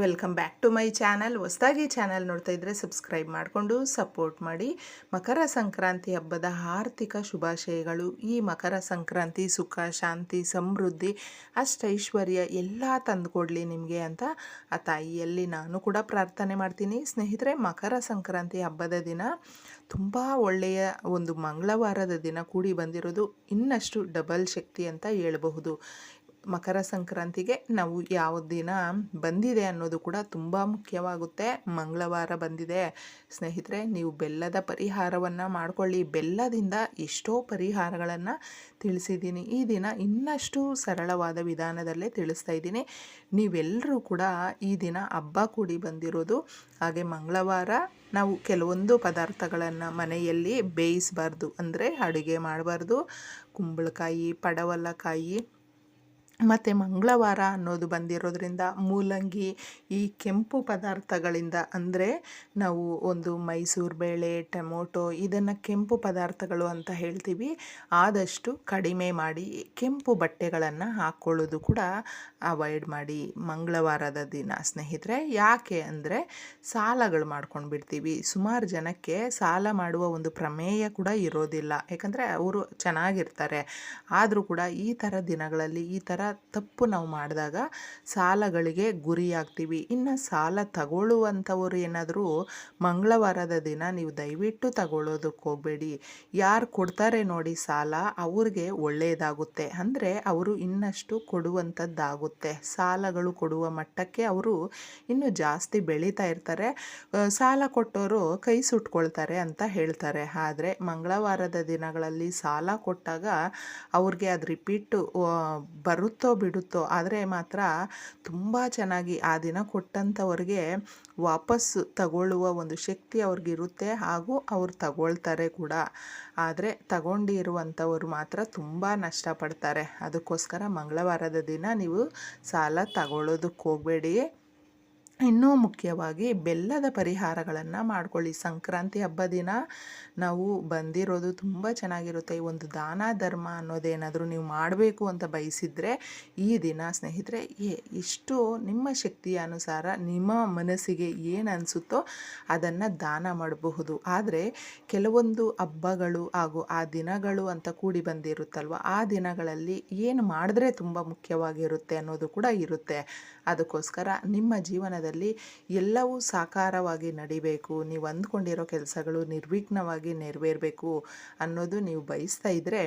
Welcome back to my channel. ಹೊಸದಾಗಿ channel ನೋಡ್ತಾ ಇದ್ದರೆ ಸಬ್ಸ್ಕ್ರೈಬ್ ಮಾಡಿಕೊಂಡು ಸಪೋರ್ಟ್ ಮಾಡಿ. ಮಕರ ಸಂಕ್ರಾಂತಿ ಹಬ್ಬದ ಆರ್ಥಿಕ ಶುಭಾಶಯಗಳು. ಈ ಮಕರ ಸಂಕ್ರಾಂತಿ ಸುಖ, ಶಾಂತಿ, ಸಮೃದ್ಧಿ, ಅಷ್ಟೈಶ್ವರ್ಯ ಎಲ್ಲ ತಂದುಕೊಡ್ಲಿ ನಿಮಗೆ ಅಂತ ಆ ತಾಯಿಯಲ್ಲಿ ನಾನು ಕೂಡ ಪ್ರಾರ್ಥನೆ ಮಾಡ್ತೀನಿ. ಸ್ನೇಹಿತರೆ, ಮಕರ ಸಂಕ್ರಾಂತಿ ಹಬ್ಬದ ದಿನ ತುಂಬ ಒಳ್ಳೆಯ ಒಂದು ಮಂಗಳವಾರದ ದಿನ ಕೂಡಿ ಬಂದಿರೋದು ಇನ್ನಷ್ಟು ಡಬಲ್ ಶಕ್ತಿ ಅಂತ ಹೇಳಬಹುದು. ಮಕರ ಸಂಕ್ರಾಂತಿಗೆ ನಾವು ಯಾವ ದಿನ ಬಂದಿದೆ ಅನ್ನೋದು ಕೂಡ ತುಂಬ ಮುಖ್ಯವಾಗುತ್ತೆ. ಮಂಗಳವಾರ ಬಂದಿದೆ ಸ್ನೇಹಿತರೆ, ನೀವು ಬೆಲ್ಲದ ಪರಿಹಾರವನ್ನು ಮಾಡಿಕೊಳ್ಳಿ. ಬೆಲ್ಲದಿಂದ ಎಷ್ಟೋ ಪರಿಹಾರಗಳನ್ನು ತಿಳಿಸಿದ್ದೀನಿ. ಈ ದಿನ ಇನ್ನಷ್ಟು ಸರಳವಾದ ವಿಧಾನದಲ್ಲೇ ತಿಳಿಸ್ತಾ ಇದ್ದೀನಿ. ನೀವೆಲ್ಲರೂ ಕೂಡ ಈ ದಿನ ಹಬ್ಬ ಕೂಡಿ ಬಂದಿರೋದು. ಹಾಗೆ ಮಂಗಳವಾರ ನಾವು ಕೆಲವೊಂದು ಪದಾರ್ಥಗಳನ್ನು ಮನೆಯಲ್ಲಿ ಬೇಯಿಸಬಾರ್ದು, ಅಂದರೆ ಅಡುಗೆ ಮಾಡಬಾರ್ದು. ಕುಂಬಳಕಾಯಿ, ಪಡವಲಕಾಯಿ ಮತ್ತು ಮಂಗಳವಾರ ಅನ್ನೋದು ಬಂದಿರೋದ್ರಿಂದ ಮೂಲಂಗಿ, ಈ ಕೆಂಪು ಪದಾರ್ಥಗಳಿಂದ, ಅಂದರೆ ನಾವು ಒಂದು ಮೈಸೂರು ಬೇಳೆ, ಟೊಮೊಟೊ ಇದನ್ನು ಕೆಂಪು ಪದಾರ್ಥಗಳು ಅಂತ ಹೇಳ್ತೀವಿ. ಆದಷ್ಟು ಕಡಿಮೆ ಮಾಡಿ ಕೆಂಪು ಬಟ್ಟೆಗಳನ್ನು ಹಾಕ್ಕೊಳ್ಳೋದು ಕೂಡ ಅವಾಯ್ಡ್ ಮಾಡಿ ಮಂಗಳವಾರದ ದಿನ ಸ್ನೇಹಿತರೆ. ಯಾಕೆ ಅಂದರೆ ಸಾಲಗಳು ಮಾಡ್ಕೊಂಡು ಬಿಡ್ತೀವಿ. ಸುಮಾರು ಜನಕ್ಕೆ ಸಾಲ ಮಾಡುವ ಒಂದು ಪ್ರಮೇಯ ಕೂಡ ಇರೋದಿಲ್ಲ, ಯಾಕಂದರೆ ಅವರು ಚೆನ್ನಾಗಿರ್ತಾರೆ. ಆದರೂ ಕೂಡ ಈ ಥರ ದಿನಗಳಲ್ಲಿ ಈ ಥರ ತಪ್ಪು ನಾವು ಮಾಡಿದಾಗ ಸಾಲಗಳಿಗೆ ಗುರಿಯಾಗ್ತೀವಿ. ಇನ್ನು ಸಾಲ ತಗೊಳ್ಳುವಂಥವ್ರು ಏನಾದರೂ ಮಂಗಳವಾರದ ದಿನ ನೀವು ದಯವಿಟ್ಟು ತಗೊಳ್ಳೋದಕ್ಕೆ ಹೋಗಬೇಡಿ. ಯಾರು ಕೊಡ್ತಾರೆ ನೋಡಿ ಸಾಲ, ಅವ್ರಿಗೆ ಒಳ್ಳೆಯದಾಗುತ್ತೆ, ಅಂದರೆ ಅವರು ಇನ್ನಷ್ಟು ಕೊಡುವಂಥದ್ದಾಗುತ್ತೆ. ಸಾಲಗಳು ಕೊಡುವ ಮಟ್ಟಕ್ಕೆ ಅವರು ಇನ್ನೂ ಜಾಸ್ತಿ ಬೆಳೀತಾ ಇರ್ತಾರೆ. ಸಾಲ ಕೊಟ್ಟವರು ಕೈ ಸುಟ್ಕೊಳ್ತಾರೆ ಅಂತ ಹೇಳ್ತಾರೆ. ಆದರೆ ಮಂಗಳವಾರದ ದಿನಗಳಲ್ಲಿ ಸಾಲ ಕೊಟ್ಟಾಗ ಅವ್ರಿಗೆ ಅದು ರಿಪೀಟು ಬರುತ್ತೋ ಬಿಡುತ್ತೋ, ಆದರೆ ಮಾತ್ರ ತುಂಬ ಚೆನ್ನಾಗಿ ಆ ದಿನ ಕೊಟ್ಟಂಥವ್ರಿಗೆ ವಾಪಸ್ಸು ತಗೊಳ್ಳುವ ಒಂದು ಶಕ್ತಿ ಅವ್ರಿಗಿರುತ್ತೆ, ಹಾಗೂ ಅವ್ರು ತಗೊಳ್ತಾರೆ ಕೂಡ. ಆದರೆ ತಗೊಂಡಿರುವಂಥವ್ರು ಮಾತ್ರ ತುಂಬ ನಷ್ಟಪಡ್ತಾರೆ. ಅದಕ್ಕೋಸ್ಕರ ಮಂಗಳವಾರದ ದಿನ ನೀವು ಸಾಲ ತಗೊಳ್ಳೋದಕ್ಕೆ ಹೋಗಬೇಡಿ. ಇನ್ನೂ ಮುಖ್ಯವಾಗಿ ಬೆಲ್ಲದ ಪರಿಹಾರಗಳನ್ನು ಮಾಡ್ಕೊಳ್ಳಿ. ಸಂಕ್ರಾಂತಿ ಹಬ್ಬ ದಿನ ನಾವು ಬಂದಿರೋದು ತುಂಬ ಚೆನ್ನಾಗಿರುತ್ತೆ. ಈ ಒಂದು ದಾನ ಧರ್ಮ ಅನ್ನೋದೇನಾದರೂ ನೀವು ಮಾಡಬೇಕು ಅಂತ ಬಯಸಿದರೆ ಈ ದಿನ ಸ್ನೇಹಿತರೆ ಇಷ್ಟು ನಿಮ್ಮ ಶಕ್ತಿಯ ಅನುಸಾರ ನಿಮ್ಮ ಮನಸ್ಸಿಗೆ ಏನು ಅನಿಸುತ್ತೋ ಅದನ್ನು ದಾನ ಮಾಡಬಹುದು. ಆದರೆ ಕೆಲವೊಂದು ಹಬ್ಬಗಳು ಹಾಗೂ ಆ ದಿನಗಳು ಅಂತ ಕೂಡಿ ಬಂದಿರುತ್ತಲ್ವ, ಆ ದಿನಗಳಲ್ಲಿ ಏನು ಮಾಡಿದ್ರೆ ತುಂಬ ಮುಖ್ಯವಾಗಿರುತ್ತೆ ಅನ್ನೋದು ಕೂಡ ಇರುತ್ತೆ. ಅದಕ್ಕೋಸ್ಕರ ನಿಮ್ಮ ಜೀವನದಲ್ಲಿ ಎಲ್ಲವೂ ಸಾಕಾರವಾಗಿ ನಡಿಬೇಕು, ನೀವು ಅಂದ್ಕೊಂಡಿರೋ ಕೆಲಸಗಳು ನಿರ್ವಿಘ್ನವಾಗಿ ನೆರವೇರಬೇಕು ಅನ್ನೋದು ನೀವು ಬಯಸ್ತಾ ಇದ್ದರೆ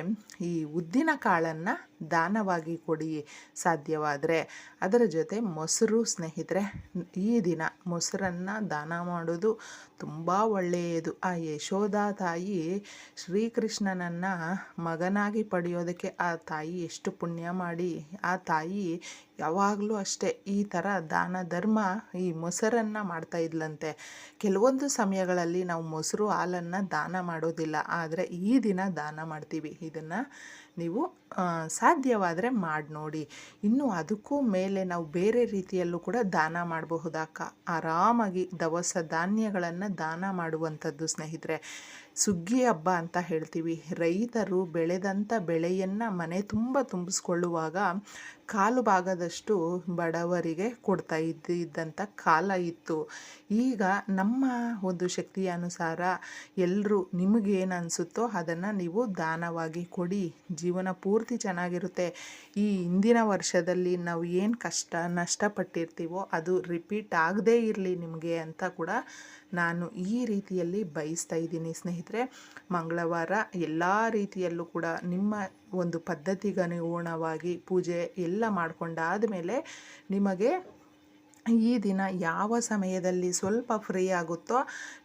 ಈ ಉದ್ದಿನ ಕಾಳನ್ನು ದಾನವಾಗಿ ಕೊಡಿ ಸಾಧ್ಯವಾದರೆ. ಅದರ ಜೊತೆ ಮೊಸರು ಸ್ನೇಹಿತರೆ, ಈ ದಿನ ಮೊಸರನ್ನು ದಾನ ಮಾಡೋದು ತುಂಬ ಒಳ್ಳೆಯದು. ಆ ಯಶೋಧ ತಾಯಿ ಶ್ರೀಕೃಷ್ಣನನ್ನು ಮಗನಾಗಿ ಪಡೆಯೋದಕ್ಕೆ ಆ ತಾಯಿ ಎಷ್ಟು ಪುಣ್ಯ ಮಾಡಿ, ಆ ತಾಯಿ ಯಾವಾಗಲೂ ಅಷ್ಟೇ ಈ ಥರ ದಾನ ಧರ್ಮ ಈ ಮೊಸರನ್ನು ಮಾಡ್ತಾ ಇದ್ಲಂತೆ. ಕೆಲವೊಂದು ಸಮಯಗಳಲ್ಲಿ ನಾವು ಮೊಸರು ಹಾಲನ್ನು ದಾನ ಮಾಡೋದಿಲ್ಲ, ಆದರೆ ಈ ದಿನ ದಾನ ಮಾಡ್ತೀವಿ. ಇದನ್ನು ನೀವು ಸಾಧ್ಯವಾದರೆ ಮಾಡಿ ನೋಡಿ. ಇನ್ನು ಅದಕ್ಕೂ ಮೇಲೆ ನಾವು ಬೇರೆ ರೀತಿಯಲ್ಲೂ ಕೂಡ ದಾನ ಮಾಡಬಹುದಾಕ. ಆರಾಮಾಗಿ ದವಸ ಧಾನ್ಯಗಳನ್ನು ದಾನ ಮಾಡುವಂಥದ್ದು ಸ್ನೇಹಿತರೆ. ಸುಗ್ಗಿ ಹಬ್ಬ ಅಂತ ಹೇಳ್ತೀವಿ. ರೈತರು ಬೆಳೆದಂಥ ಬೆಳೆಯನ್ನು ಮನೆ ತುಂಬ ತುಂಬಿಸ್ಕೊಳ್ಳುವಾಗ ಕಾಲು ಭಾಗದಷ್ಟು ಬಡವರಿಗೆ ಕೊಡ್ತಾ ಇದ್ದಂಥ ಕಾಲ ಇತ್ತು. ಈಗ ನಮ್ಮ ಒಂದು ಶಕ್ತಿಯ ಅನುಸಾರ ಎಲ್ಲರೂ ನಿಮಗೇನು ಅನಿಸುತ್ತೋ ಅದನ್ನು ನೀವು ದಾನವಾಗಿ ಕೊಡಿ. ಜೀವನ ಪೂರ್ತಿ ಚೆನ್ನಾಗಿರುತ್ತೆ. ಈ ಹಿಂದಿನ ವರ್ಷದಲ್ಲಿ ನಾವು ಏನು ನಷ್ಟಪಟ್ಟಿರ್ತೀವೋ ಅದು ರಿಪೀಟ್ ಆಗದೇ ಇರಲಿ ನಿಮಗೆ ಅಂತ ಕೂಡ ನಾನು ಈ ರೀತಿಯಲ್ಲಿ ಬಯಸ್ತಾ ಇದ್ದೀನಿ ಸ್ನೇಹಿತರೆ. ಮಂಗಳವಾರ ಎಲ್ಲ ರೀತಿಯಲ್ಲೂ ಕೂಡ ನಿಮ್ಮ ಒಂದು ಪದ್ಧತಿಗನುಗುಣವಾಗಿ ಪೂಜೆ ಎಲ್ಲ ಮಾಡಿಕೊಂಡಾದ ಮೇಲೆ ನಿಮಗೆ ಈ ದಿನ ಯಾವ ಸಮಯದಲ್ಲಿ ಸ್ವಲ್ಪ ಫ್ರೀ ಆಗುತ್ತೋ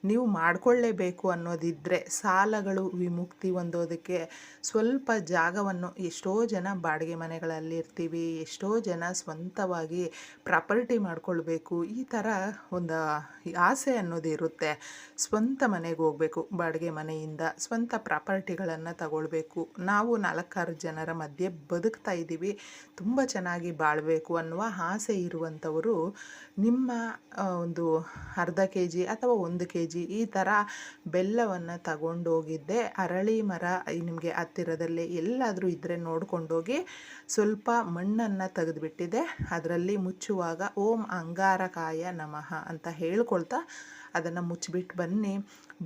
ನೀವು ಮಾಡಿಕೊಳ್ಳೇಬೇಕು ಅನ್ನೋದಿದ್ದರೆ, ಸಾಲಗಳು ವಿಮುಕ್ತಿ ಹೊಂದೋದಕ್ಕೆ ಸ್ವಲ್ಪ ಜಾಗವನ್ನು, ಎಷ್ಟೋ ಜನ ಬಾಡಿಗೆ ಮನೆಗಳಲ್ಲಿ ಇರ್ತೀವಿ, ಎಷ್ಟೋ ಜನ ಸ್ವಂತವಾಗಿ ಪ್ರಾಪರ್ಟಿ ಮಾಡ್ಕೊಳ್ಬೇಕು, ಈ ಥರ ಒಂದು ಆಸೆ ಅನ್ನೋದು ಇರುತ್ತೆ. ಸ್ವಂತ ಮನೆಗೆ ಹೋಗಬೇಕು, ಬಾಡಿಗೆ ಮನೆಯಿಂದ ಸ್ವಂತ ಪ್ರಾಪರ್ಟಿಗಳನ್ನು ತಗೊಳ್ಬೇಕು, ನಾವು 4-6 ಜನರ ಮಧ್ಯೆ ಬದುಕ್ತಾ ಇದ್ದೀವಿ, ತುಂಬ ಚೆನ್ನಾಗಿ ಬಾಳಬೇಕು ಅನ್ನುವ ಆಸೆ ಇರುವಂಥವರು ನಿಮ್ಮ ಒಂದು ಅರ್ಧ ಕೆ ಜಿ ಅಥವಾ 1 ಕೆ ಜಿ ಈ ಥರ ಬೆಲ್ಲವನ್ನು ತಗೊಂಡೋಗಿದ್ದೆ. ಅರಳಿ ಮರ ನಿಮಗೆ ಹತ್ತಿರದಲ್ಲೇ ಎಲ್ಲಾದರೂ ಇದ್ದರೆ ನೋಡ್ಕೊಂಡೋಗಿ ಸ್ವಲ್ಪ ಮಣ್ಣನ್ನು ತೆಗೆದುಬಿಟ್ಟಿದೆ. ಅದರಲ್ಲಿ ಮುಚ್ಚುವಾಗ ಓಂ ಅಂಗಾರಕಾಯ ನಮಃ ಅಂತ ಹೇಳ್ಕೊಳ್ತಾ ಅದನ್ನು ಮುಚ್ಚಿಬಿಟ್ಟು ಬನ್ನಿ.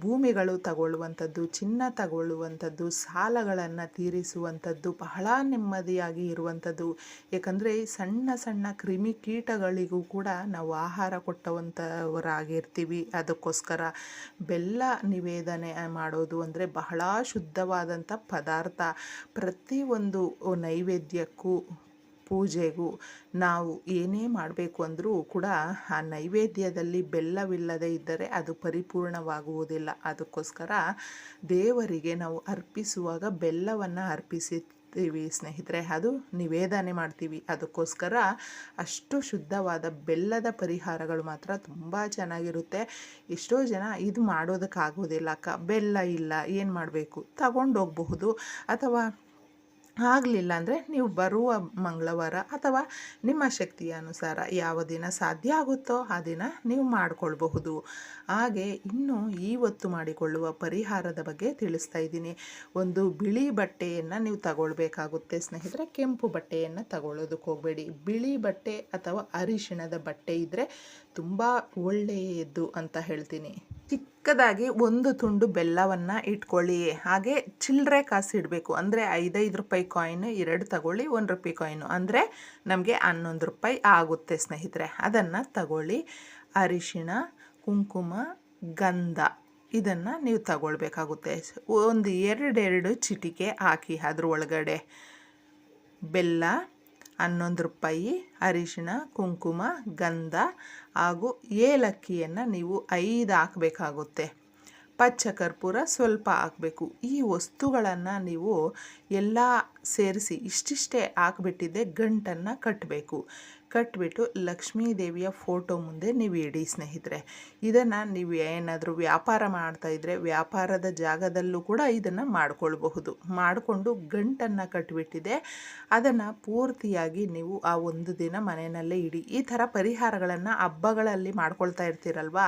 ಭೂಮಿಗಳು ತಗೊಳ್ಳುವಂಥದ್ದು, ಚಿನ್ನ ತಗೊಳ್ಳುವಂಥದ್ದು, ಸಾಲಗಳನ್ನು ತೀರಿಸುವಂಥದ್ದು, ಬಹಳ ನೆಮ್ಮದಿಯಾಗಿ ಇರುವಂಥದ್ದು. ಏಕೆಂದರೆ ಸಣ್ಣ ಸಣ್ಣ ಕ್ರಿಮಿಕೀಟಗಳಿಗೂ ಕೂಡ ನಾವು ಆಹಾರ ಕೊಟ್ಟವಂಥವರಾಗಿರ್ತೀವಿ. ಅದಕ್ಕೋಸ್ಕರ ಬೆಲ್ಲ ನಿವೇದನೆ ಮಾಡೋದು ಅಂದರೆ ಬಹಳ ಶುದ್ಧವಾದಂಥ ಪದಾರ್ಥ. ಪ್ರತಿಯೊಂದು ನೈವೇದ್ಯಕ್ಕೂ ಪೂಜೆಗೂ ನಾವು ಏನೇ ಮಾಡಬೇಕು ಅಂದರೂ ಕೂಡ ಆ ನೈವೇದ್ಯದಲ್ಲಿ ಬೆಲ್ಲವಿಲ್ಲದೆ ಇದ್ದರೆ ಅದು ಪರಿಪೂರ್ಣವಾಗುವುದಿಲ್ಲ. ಅದಕ್ಕೋಸ್ಕರ ದೇವರಿಗೆ ನಾವು ಅರ್ಪಿಸುವಾಗ ಬೆಲ್ಲವನ್ನು ಅರ್ಪಿಸುತ್ತೀವಿ ಸ್ನೇಹಿತರೆ, ಅದು ನಿವೇದನೆ ಮಾಡ್ತೀವಿ. ಅದಕ್ಕೋಸ್ಕರ ಅಷ್ಟು ಶುದ್ಧವಾದ ಬೆಲ್ಲದ ಪರಿಹಾರಗಳು ಮಾತ್ರ ತುಂಬ ಚೆನ್ನಾಗಿರುತ್ತೆ. ಎಷ್ಟೋ ಜನ ಇದು ಮಾಡೋದಕ್ಕಾಗೋದಿಲ್ಲ ಅಕ್ಕ, ಬೆಲ್ಲ ಇಲ್ಲ, ಏನು ಮಾಡಬೇಕು, ತಗೊಂಡೋಗಬಹುದು. ಅಥವಾ ಆಗಲಿಲ್ಲ ಅಂದರೆ ನೀವು ಬರುವ ಮಂಗಳವಾರ ಅಥವಾ ನಿಮ್ಮ ಶಕ್ತಿಯ ಅನುಸಾರ ಯಾವ ದಿನ ಸಾಧ್ಯ ಆಗುತ್ತೋ ಆ ದಿನ ನೀವು ಮಾಡಿಕೊಳ್ಬಹುದು. ಹಾಗೆ ಇನ್ನು ಇವತ್ತು ಮಾಡಿಕೊಳ್ಳುವ ಪರಿಹಾರದ ಬಗ್ಗೆ ತಿಳಿಸ್ತಾ ಇದ್ದೀನಿ. ಒಂದು ಬಿಳಿ ಬಟ್ಟೆಯನ್ನು ನೀವು ತಗೊಳ್ಬೇಕಾಗುತ್ತೆ ಸ್ನೇಹಿತರೆ. ಕೆಂಪು ಬಟ್ಟೆಯನ್ನು ತಗೊಳ್ಳೋದಕ್ಕೆ ಹೋಗಬೇಡಿ. ಬಿಳಿ ಬಟ್ಟೆ ಅಥವಾ ಅರಿಶಿಣದ ಬಟ್ಟೆ ಇದ್ದರೆ ತುಂಬ ಒಳ್ಳೆಯದು ಅಂತ ಹೇಳ್ತೀನಿ. ಚಿಕ್ಕದಾಗಿ ಒಂದು ತುಂಡು ಬೆಲ್ಲವನ್ನು ಇಟ್ಕೊಳ್ಳಿ. ಹಾಗೆ ಚಿಲ್ಲರೆ ಕಾಸು ಇಡಬೇಕು. ಅಂದರೆ 5 ರೂಪಾಯಿ ಕಾಯಿನ್ 2 ತಗೊಳ್ಳಿ, 1 ರೂಪಾಯಿ ಕಾಯಿನು ಅಂದರೆ ನಮಗೆ 11 ರೂಪಾಯಿ ಆಗುತ್ತೆ ಸ್ನೇಹಿತರೆ. ಅದನ್ನು ತಗೊಳ್ಳಿ. ಅರಿಶಿಣ, ಕುಂಕುಮ, ಗಂಧ ಇದನ್ನು ನೀವು ತಗೊಳ್ಬೇಕಾಗುತ್ತೆ. ಒಂದು 2 ಚಿಟಿಕೆ ಹಾಕಿ ಅದ್ರ ಒಳಗಡೆ ಬೆಲ್ಲ, 11 ರೂಪಾಯಿ, ಅರಿಶಿಣ, ಕುಂಕುಮ, ಗಂಧ ಹಾಗೂ ಏಲಕ್ಕಿಯನ್ನು ನೀವು 5 ಹಾಕಬೇಕಾಗುತ್ತೆ. ಪಚ್ಚ ಕರ್ಪೂರ ಸ್ವಲ್ಪ ಹಾಕಬೇಕು. ಈ ವಸ್ತುಗಳನ್ನು ನೀವು ಎಲ್ಲ ಸೇರಿಸಿ ಇಷ್ಟಿಷ್ಟೇ ಹಾಕ್ಬಿಟ್ಟಿದ್ದೆ ಗಂಟನ್ನು ಕಟ್ಟಿಬಿಟ್ಟು ಲಕ್ಷ್ಮೀ ದೇವಿಯ ಫೋಟೋ ಮುಂದೆ ನೀವು ಇಡಿ ಸ್ನೇಹಿತರೆ. ಇದನ್ನು ನೀವು ಏನಾದರೂ ವ್ಯಾಪಾರ ಮಾಡ್ತಾಯಿದ್ರೆ ವ್ಯಾಪಾರದ ಜಾಗದಲ್ಲೂ ಕೂಡ ಇದನ್ನು ಮಾಡ್ಕೊಳ್ಬಹುದು. ಮಾಡಿಕೊಂಡು ಗಂಟನ್ನು ಕಟ್ಟಿಬಿಟ್ಟಿದೆ ಅದನ್ನು ಪೂರ್ತಿಯಾಗಿ ನೀವು ಆ ಒಂದು ದಿನ ಮನೆಯಲ್ಲೇ ಇಡಿ. ಈ ಥರ ಪರಿಹಾರಗಳನ್ನು ಹಬ್ಬಗಳಲ್ಲಿ ಮಾಡ್ಕೊಳ್ತಾ ಇರ್ತೀರಲ್ವ,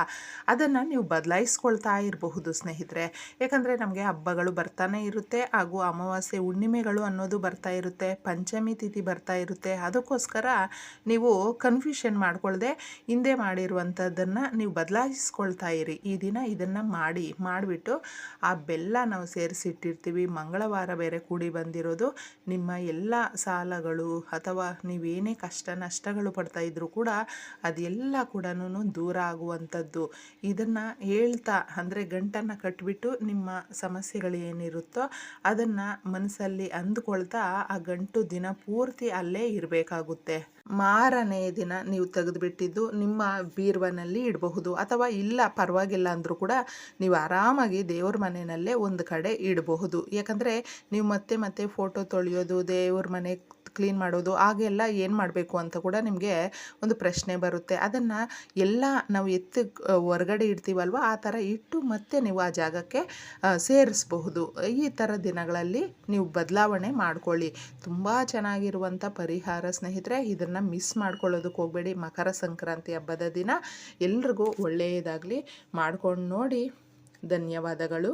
ಅದನ್ನು ನೀವು ಬದಲಾಯಿಸ್ಕೊಳ್ತಾ ಇರಬಹುದು ಸ್ನೇಹಿತರೆ. ಯಾಕಂದರೆ ನಮಗೆ ಹಬ್ಬಗಳು ಬರ್ತಾನೆ ಇರುತ್ತೆ, ಹಾಗೂ ಅಮಾವಾಸ್ಯೆ ಹುಣ್ಣಿಮೆಗಳು ಅನ್ನೋದು ಬರ್ತಾ ಇರುತ್ತೆ, ಪಂಚಮಿ ತಿಥಿ ಬರ್ತಾ ಇರುತ್ತೆ. ಅದಕ್ಕೋಸ್ಕರ ನೀವು ಕನ್ಫ್ಯೂಷನ್ ಮಾಡ್ಕೊಳ್ಳದೆ ಹಿಂದೆ ಮಾಡಿರುವಂಥದ್ದನ್ನು ನೀವು ಬದಲಾಯಿಸ್ಕೊಳ್ತಾ ಇರಿ. ಈ ದಿನ ಇದನ್ನು ಮಾಡಿಬಿಟ್ಟು ಆ ಬೆಲ್ಲ ನಾವು ಸೇರಿಸಿಟ್ಟಿರ್ತೀವಿ. ಮಂಗಳವಾರ ಬೇರೆ ಕೂಡಿ ಬಂದಿರೋದು. ನಿಮ್ಮ ಎಲ್ಲ ಸಾಲಗಳು ಅಥವಾ ನೀವೇನೇ ಕಷ್ಟ ನಷ್ಟಗಳು ಪಡ್ತಾ ಇದ್ರೂ ಕೂಡ ಅದೆಲ್ಲ ಕೂಡ ದೂರ ಆಗುವಂಥದ್ದು. ಇದನ್ನು ಹೇಳ್ತಾ ಅಂದರೆ ಗಂಟನ್ನು ಕಟ್ಟಿಬಿಟ್ಟು ನಿಮ್ಮ ಸಮಸ್ಯೆಗಳು ಏನಿರುತ್ತೋ ಅದನ್ನು ಮನಸ್ಸಲ್ಲಿ ಅಂದುಕೊಳ್ತಾ ಆ ಗಂಟು ದಿನ ಪೂರ್ತಿ ಅಲ್ಲೇ ಇರಬೇಕಾಗುತ್ತೆ. ಮಾರನೇ ದಿನ ನೀವು ತೆಗೆದುಬಿಟ್ಟಿದ್ದು ನಿಮ್ಮ ಬೀರ್ವನಲ್ಲಿ ಇಡಬಹುದು. ಅಥವಾ ಇಲ್ಲ ಪರವಾಗಿಲ್ಲ ಅಂದರೂ ಕೂಡ ನೀವು ಆರಾಮಾಗಿ ದೇವ್ರ ಮನೆಯಲ್ಲೇ ಒಂದು ಕಡೆ ಇಡಬಹುದು. ಯಾಕಂದರೆ ನೀವು ಮತ್ತೆ ಫೋಟೋ ತೊಳೆಯೋದು, ದೇವ್ರ ಮನೆ ಕ್ಲೀನ್ ಮಾಡೋದು ಹಾಗೆಲ್ಲ ಏನು ಮಾಡಬೇಕು ಅಂತ ಕೂಡ ನಿಮಗೆ ಒಂದು ಪ್ರಶ್ನೆ ಬರುತ್ತೆ. ಅದನ್ನು ಎಲ್ಲ ನಾವು ಹೊರಗಡೆ ಇಡ್ತೀವಲ್ವ ಆ ಥರ ಇಟ್ಟು ಮತ್ತೆ ನೀವು ಆ ಜಾಗಕ್ಕೆ ಸೇರಿಸಬಹುದು. ಈ ಥರ ದಿನಗಳಲ್ಲಿ ನೀವು ಬದಲಾವಣೆ ಮಾಡ್ಕೊಳ್ಳಿ. ತುಂಬ ಚೆನ್ನಾಗಿರುವಂಥ ಪರಿಹಾರ ಸ್ನೇಹಿತರೆ. ಇದನ್ನು ಮಿಸ್ ಮಾಡ್ಕೊಳ್ಳೋದಕ್ಕೆ ಹೋಗಬೇಡಿ. ಮಕರ ಸಂಕ್ರಾಂತಿ ಹಬ್ಬದ ದಿನ ಎಲ್ರಿಗೂ ಒಳ್ಳೆಯದಾಗಲಿ. ಮಾಡ್ಕೊಂಡು ನೋಡಿ. ಧನ್ಯವಾದಗಳು.